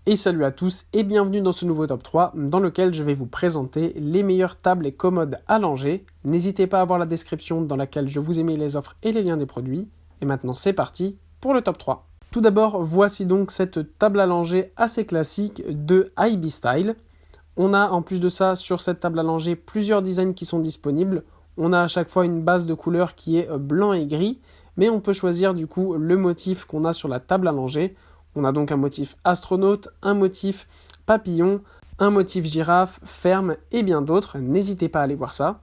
Et salut à tous et bienvenue dans ce nouveau top 3 dans lequel je vais vous présenter les meilleures tables et commodes à langer. N'hésitez pas à voir la description dans laquelle je vous ai mis les offres et les liens des produits. Et maintenant c'est parti pour le top 3. Tout d'abord, voici donc cette table à langer assez classique de IB Style. On a en plus de ça sur cette table à langer plusieurs designs qui sont disponibles. On a à chaque fois une base de couleur qui est blanc et gris, mais on peut choisir du coup le motif qu'on a sur la table à langer. On a donc un motif astronaute, un motif papillon, un motif girafe, ferme et bien d'autres. N'hésitez pas à aller voir ça.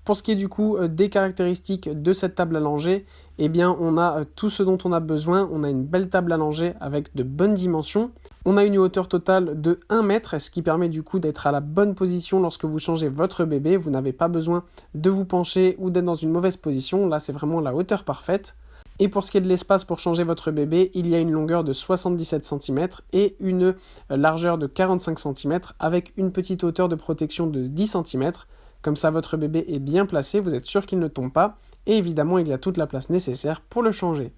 Pour ce qui est du coup des caractéristiques de cette table à langer, eh bien on a tout ce dont on a besoin. On a une belle table à langer avec de bonnes dimensions. On a une hauteur totale de 1 mètre, ce qui permet du coup d'être à la bonne position lorsque vous changez votre bébé. Vous n'avez pas besoin de vous pencher ou d'être dans une mauvaise position. Là, c'est vraiment la hauteur parfaite. Et pour ce qui est de l'espace pour changer votre bébé, il y a une longueur de 77 cm et une largeur de 45 cm avec une petite hauteur de protection de 10 cm. Comme ça, votre bébé est bien placé, vous êtes sûr qu'il ne tombe pas. Et évidemment, il y a toute la place nécessaire pour le changer.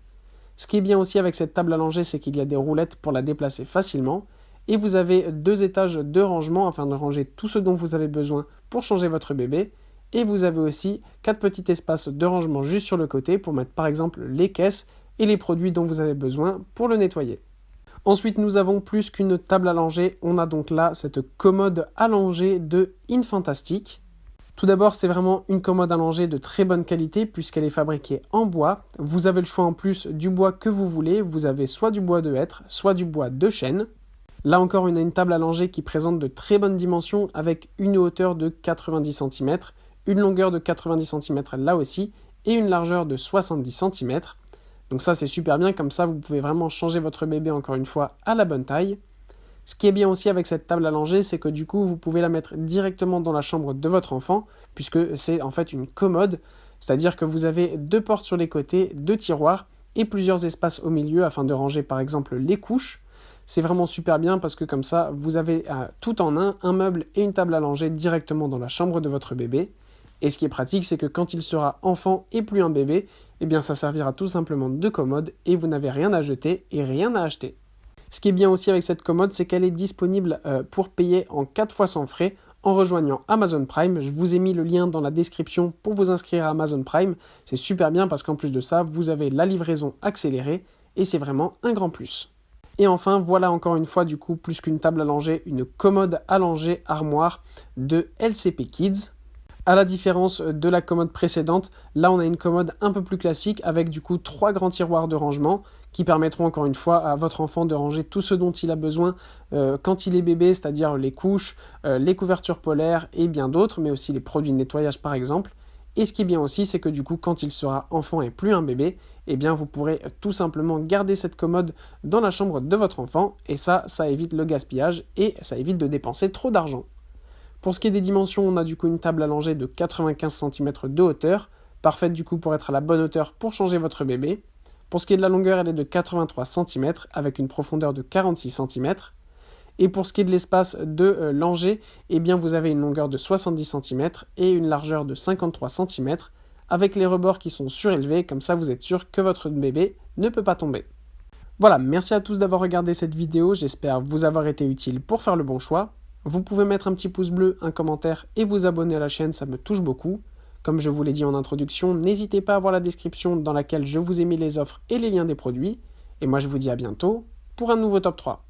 Ce qui est bien aussi avec cette table à langer, c'est qu'il y a des roulettes pour la déplacer facilement. Et vous avez 2 étages de rangement afin de ranger tout ce dont vous avez besoin pour changer votre bébé. Et vous avez aussi 4 petits espaces de rangement juste sur le côté pour mettre par exemple les caisses et les produits dont vous avez besoin pour le nettoyer. Ensuite, nous avons plus qu'une table à langer, on a donc là cette commode à langer de Infantastic. Tout d'abord, c'est vraiment une commode à langer de très bonne qualité puisqu'elle est fabriquée en bois. Vous avez le choix en plus du bois que vous voulez, vous avez soit du bois de hêtre, soit du bois de chêne. Là encore, on a une table à langer qui présente de très bonnes dimensions avec une hauteur de 90 cm, une longueur de 90 cm là aussi, et une largeur de 70 cm. Donc ça c'est super bien, comme ça vous pouvez vraiment changer votre bébé encore une fois à la bonne taille. Ce qui est bien aussi avec cette table à langer, c'est que du coup vous pouvez la mettre directement dans la chambre de votre enfant, puisque c'est en fait une commode, c'est-à-dire que vous avez 2 portes sur les côtés, 2 tiroirs, et plusieurs espaces au milieu afin de ranger par exemple les couches. C'est vraiment super bien parce que comme ça vous avez tout en un meuble et une table à langer directement dans la chambre de votre bébé. Et ce qui est pratique, c'est que quand il sera enfant et plus un bébé, eh bien ça servira tout simplement de commode et vous n'avez rien à jeter et rien à acheter. Ce qui est bien aussi avec cette commode, c'est qu'elle est disponible pour payer en 4 fois sans frais en rejoignant Amazon Prime. Je vous ai mis le lien dans la description pour vous inscrire à Amazon Prime. C'est super bien parce qu'en plus de ça, vous avez la livraison accélérée et c'est vraiment un grand plus. Et enfin, voilà encore une fois du coup, plus qu'une table à langer, une commode à langer armoire de LCP Kids. À la différence de la commode précédente, là on a une commode un peu plus classique avec du coup 3 grands tiroirs de rangement qui permettront encore une fois à votre enfant de ranger tout ce dont il a besoin quand il est bébé, c'est-à-dire les couches, les couvertures polaires et bien d'autres, mais aussi les produits de nettoyage par exemple. Et ce qui est bien aussi, c'est que du coup quand il sera enfant et plus un bébé, eh bien vous pourrez tout simplement garder cette commode dans la chambre de votre enfant et ça évite le gaspillage et ça évite de dépenser trop d'argent. Pour ce qui est des dimensions, on a du coup une table à langer de 95 cm de hauteur, parfaite du coup pour être à la bonne hauteur pour changer votre bébé. Pour ce qui est de la longueur, elle est de 83 cm avec une profondeur de 46 cm. Et pour ce qui est de l'espace de langer, eh bien vous avez une longueur de 70 cm et une largeur de 53 cm avec les rebords qui sont surélevés, comme ça vous êtes sûr que votre bébé ne peut pas tomber. Voilà, merci à tous d'avoir regardé cette vidéo, j'espère vous avoir été utile pour faire le bon choix. Vous pouvez mettre un petit pouce bleu, un commentaire et vous abonner à la chaîne, ça me touche beaucoup. Comme je vous l'ai dit en introduction, n'hésitez pas à voir la description dans laquelle je vous ai mis les offres et les liens des produits. Et moi je vous dis à bientôt pour un nouveau top 3.